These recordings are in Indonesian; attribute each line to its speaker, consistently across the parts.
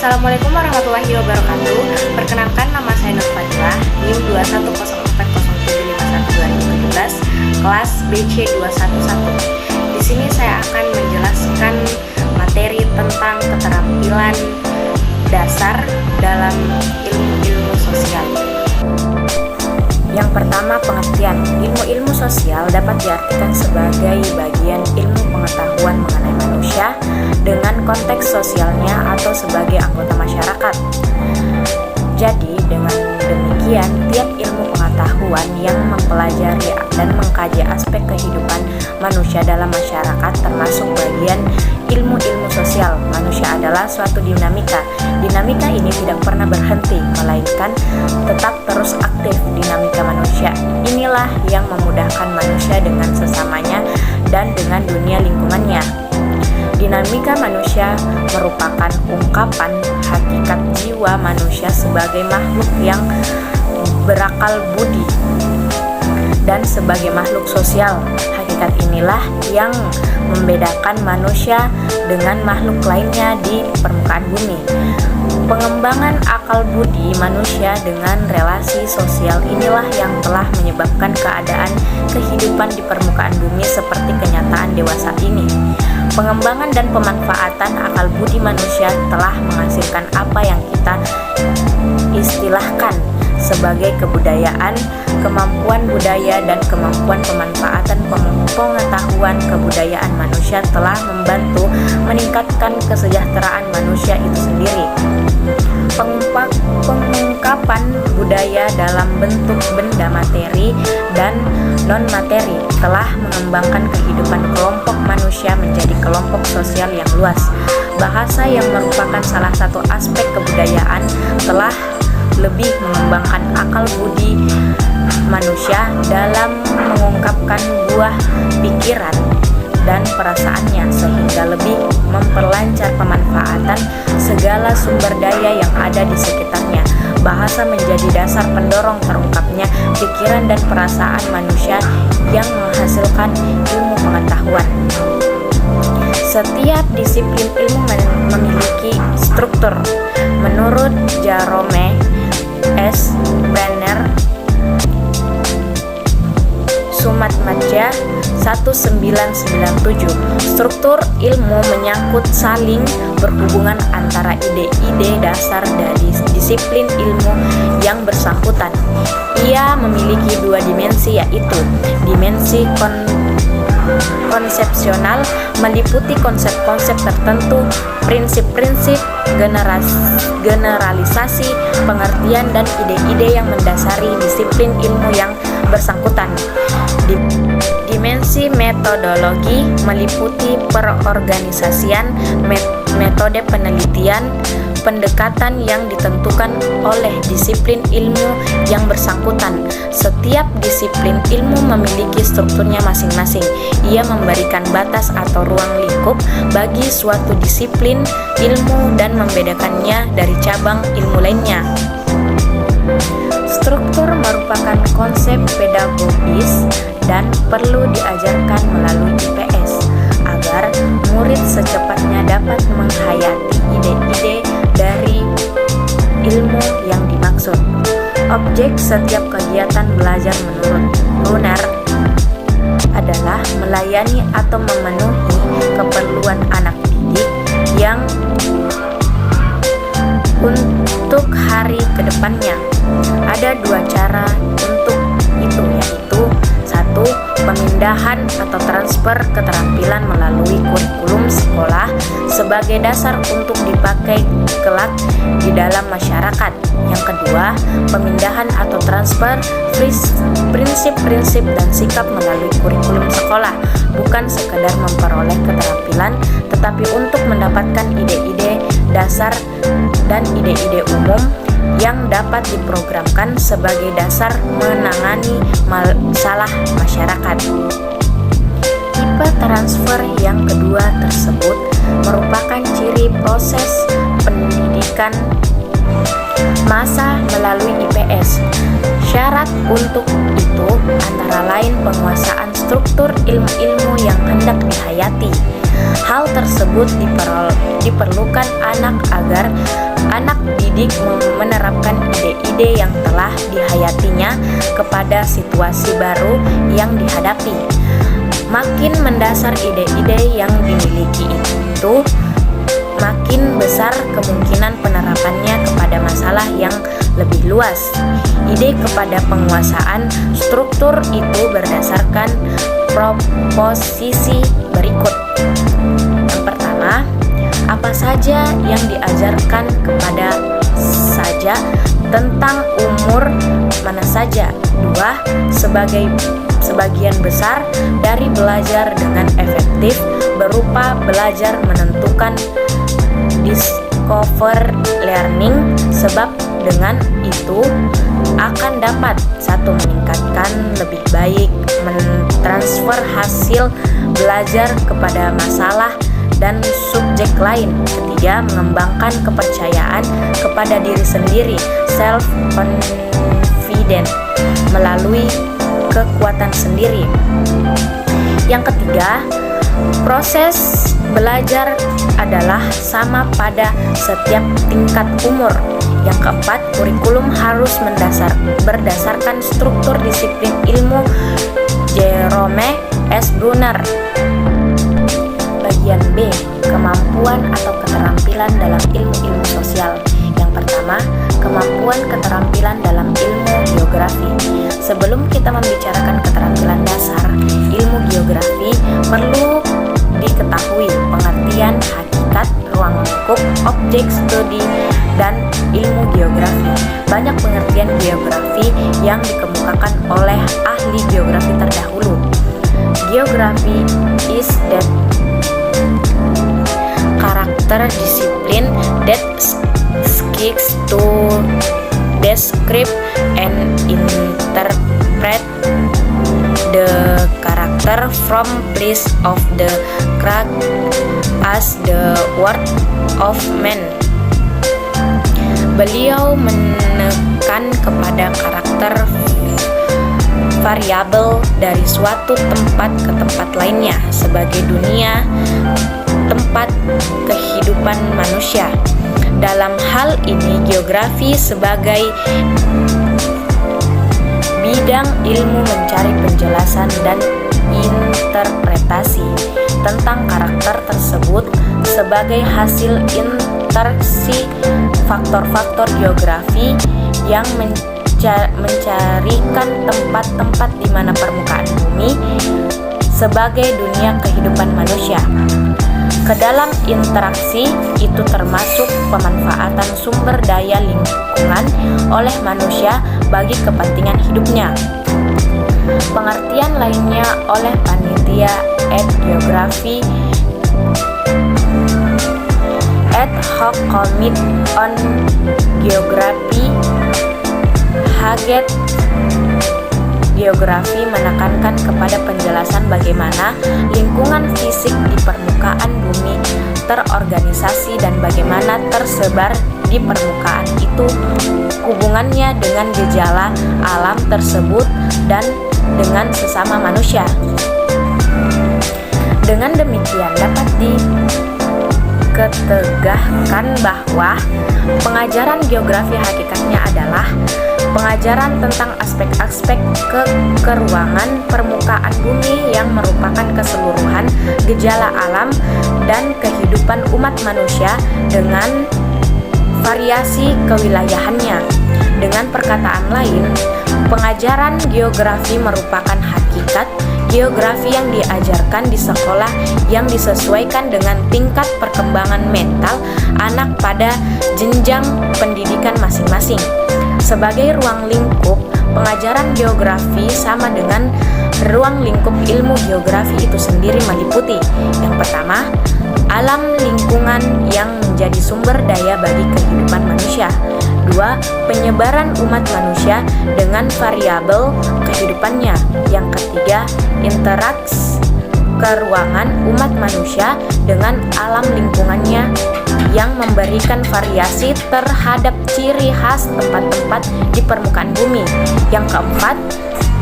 Speaker 1: Assalamualaikum warahmatullahi wabarakatuh. Perkenalkan, nama saya Nur Fadilah, NIM 21040412017, kelas BC211. Di sini saya akan menjelaskan materi tentang keterampilan dasar dalam ilmu-ilmu sosial. Yang pertama, pengertian. Ilmu-ilmu sosial dapat diartikan sebagai bagian ilmu pengetahuan mengenai manusia dengan konteks sosialnya atau sebagai anggota masyarakat. Jadi, dengan demikian, tiap ilmu pengetahuan yang mempelajari dan mengkaji aspek kehidupan manusia dalam masyarakat termasuk bagian ilmu-ilmu sosial. Manusia adalah suatu dinamika. Dinamika ini tidak pernah berhenti, melainkan tetap terus aktif. Dinamika manusia inilah yang memudahkan manusia dengan sesamanya dan dengan dunia lingkungannya. Dinamika manusia merupakan ungkapan hakikat jiwa manusia sebagai makhluk yang berakal budi dan sebagai makhluk sosial. Hakikat inilah yang membedakan manusia dengan makhluk lainnya di permukaan bumi. Pengembangan akal budi manusia dengan relasi sosial inilah yang telah menyebabkan keadaan kehidupan di permukaan bumi seperti kenyataan dewasa ini. Pengembangan dan pemanfaatan akal budi manusia telah menghasilkan apa yang kita istilahkan sebagai kebudayaan. Kemampuan budaya dan kemampuan pemanfaatan pengetahuan kebudayaan manusia telah membantu meningkatkan kesejahteraan manusia itu sendiri. Pengungkapan budaya dalam bentuk benda materi dan non-materi telah mengembangkan kehidupan kelompok manusia menjadi kelompok sosial yang luas. Bahasa yang merupakan salah satu aspek kebudayaan telah lebih mengembangkan akal budi manusia dalam mengungkapkan buah pikiran dan perasaannya sehingga lebih memperlancar pemanfaatan segala sumber daya yang ada di sekitarnya. Bahasa menjadi dasar pendorong terungkapnya pikiran dan perasaan manusia yang menghasilkan ilmu pengetahuan. Setiap disiplin ilmu memiliki struktur. Menurut Jerome S. Brenner, Sumatmadja 1997, struktur ilmu menyangkut saling berhubungan antara ide-ide dasar dari disiplin ilmu yang bersangkutan. Ia memiliki dua dimensi, yaitu dimensi konsepsional meliputi konsep-konsep tertentu, prinsip-prinsip, generalisasi, pengertian, dan ide-ide yang mendasari disiplin ilmu yang bersangkutan. Dimensi metodologi meliputi perorganisasian, metode penelitian, pendekatan yang ditentukan oleh disiplin ilmu yang bersangkutan. Setiap disiplin ilmu memiliki strukturnya masing-masing. Ia memberikan batas atau ruang lingkup bagi suatu disiplin ilmu dan membedakannya dari cabang ilmu lainnya. Struktur merupakan konsep pedagogis dan perlu diajarkan melalui IPS agar murid secepatnya dapat menghayati ide-ide dari ilmu yang dimaksud. Objek setiap kegiatan belajar menurut Brunner adalah melayani atau memenuhi keperluan anak didik yang untuk hari kedepannya. Ada dua cara untuk itu, yaitu satu, pemindahan atau transfer keterampilan melalui kurikulum sekolah sebagai dasar untuk dipakai kelak di dalam masyarakat. Yang kedua, pemindahan atau transfer prinsip-prinsip dan sikap melalui kurikulum sekolah, bukan sekadar memperoleh keterampilan, tetapi untuk mendapatkan ide-ide dasar dan ide-ide umum yang dapat diprogramkan sebagai dasar menangani masalah masyarakat. Tipe transfer yang kedua tersebut merupakan ciri proses pendidikan massa melalui IPS. Syarat untuk itu antara lain penguasaan struktur ilmu-ilmu yang hendak dihayati. Hal tersebut diperlukan anak agar anak didik menerapkan ide-ide yang telah dihayatinya kepada situasi baru yang dihadapi. Makin mendasar ide-ide yang dimiliki itu, makin besar kemungkinan penerapannya kepada masalah yang lebih luas. Ide kepada penguasaan struktur itu berdasarkan proposisi berikut. Yang pertama, apa saja yang diajarkan kepada saja, tentang umur mana saja. Dua, sebagian besar dari belajar dengan efektif berupa belajar menentukan discover learning, sebab dengan itu akan dapat satu, meningkatkan lebih baik mentransfer hasil belajar kepada masalah dan subjek lain. Ketiga, mengembangkan kepercayaan kepada diri sendiri, self confident, melalui kekuatan sendiri. Yang ketiga, proses belajar adalah sama pada setiap tingkat umur. Yang keempat, kurikulum harus berdasarkan struktur disiplin ilmu Jerome S. Brunner. Bagian B, kemampuan atau keterampilan dalam ilmu-ilmu sosial. Yang pertama, kemampuan keterampilan dalam ilmu geografi. Sebelum kita membicarakan keterampilan dasar ilmu geografi, perlu diketahui pengertian hakikat, ruang lingkup, objek studi, dan ilmu geografi. Banyak pengertian geografi yang dikemukakan oleh ahli geografi terdahulu. Geography is that character discipline that seeks to describe and interpret the character from place of the crack as the work of man. Beliau menekan kepada karakter variabel dari suatu tempat ke tempat lainnya sebagai dunia tempat kehidupan manusia. Dalam hal ini, geografi sebagai bidang ilmu mencari penjelasan dan interpretasi tentang karakter tersebut sebagai hasil interaksi faktor-faktor geografi yang mencarikan tempat-tempat di mana permukaan bumi sebagai dunia kehidupan manusia. Kedalam interaksi itu termasuk pemanfaatan sumber daya lingkungan oleh manusia bagi kepentingan hidupnya. Pengertian lainnya oleh panitia etnografi Ad hoc Committee on Geography Haget Geografi menekankan kepada penjelasan bagaimana lingkungan fisik di permukaan bumi terorganisasi dan bagaimana tersebar di permukaan itu hubungannya dengan gejala alam tersebut dan dengan sesama manusia. Dengan demikian dapat diketegahkan bahwa pengajaran geografi hakikatnya adalah pengajaran tentang aspek-aspek keruangan permukaan bumi yang merupakan keseluruhan gejala alam dan kehidupan umat manusia dengan variasi kewilayahannya. Dengan perkataan lain, pengajaran geografi merupakan hakikat geografi yang diajarkan di sekolah yang disesuaikan dengan tingkat perkembangan mental anak pada jenjang pendidikan masing-masing. Sebagai ruang lingkup, pengajaran geografi sama dengan ruang lingkup ilmu geografi itu sendiri meliputi. Yang pertama, alam lingkungan yang menjadi sumber daya bagi kehidupan manusia. Dua, penyebaran umat manusia dengan variabel kehidupannya. Yang ketiga, interaksi keruangan umat manusia dengan alam lingkungannya yang memberikan variasi terhadap ciri khas tempat-tempat di permukaan bumi. Yang keempat,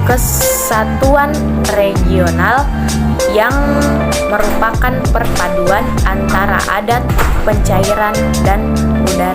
Speaker 1: kesatuan regional yang merupakan perpaduan antara adat, pencairan, dan budaya